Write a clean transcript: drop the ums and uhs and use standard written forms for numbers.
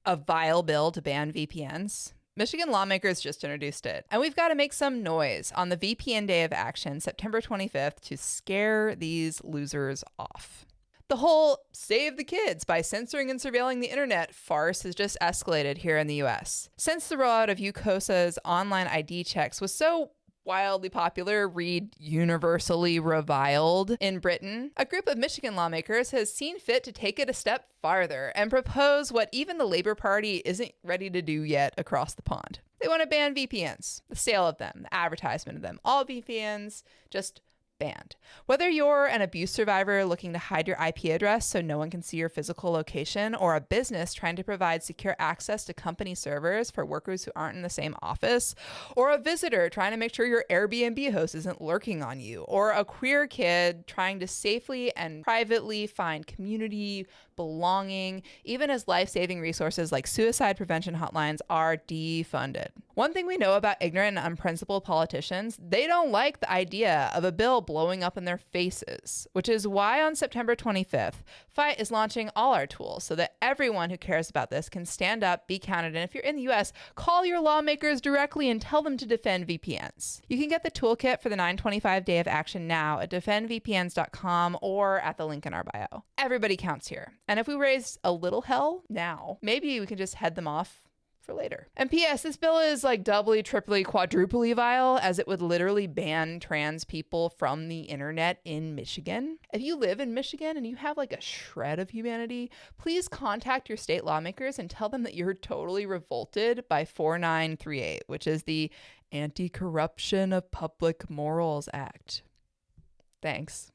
A vile bill to ban VPNs. Michigan lawmakers just introduced it, and we've got to make some noise on the VPN Day of Action, September 25th, to scare these losers off. The whole save the kids by censoring and surveilling the internet farce has just escalated here in the US. Since the rollout of UCOSA's online ID checks was so wildly popular, read universally reviled in Britain, a group of Michigan lawmakers has seen fit to take it a step farther and propose what even the Labor Party isn't ready to do yet across the pond. They want to ban VPNs, the sale of them, the advertisement of them. All VPNs just banned. Whether you're an abuse survivor looking to hide your IP address so no one can see your physical location, or a business trying to provide secure access to company servers for workers who aren't in the same office, or a visitor trying to make sure your Airbnb host isn't lurking on you, or a queer kid trying to safely and privately find community belonging, even as life-saving resources like suicide prevention hotlines are defunded. One thing we know about ignorant and unprincipled politicians, they don't like the idea of a bill blowing up in their faces, which is why on September 25th, FIGHT is launching all our tools so that everyone who cares about this can stand up, be counted, and if you're in the US, call your lawmakers directly and tell them to defend VPNs. You can get the toolkit for the 925 Day of Action now at defendvpns.com or at the link in our bio. Everybody counts here. And if we raise a little hell now, maybe we can just head them off for later. And P.S. this bill is like doubly, triply, quadruply vile, as it would literally ban trans people from the internet in Michigan. If you live in Michigan and you have like a shred of humanity, please contact your state lawmakers and tell them that you're totally revolted by 4938, which is the Anti-Corruption of Public Morals Act. Thanks.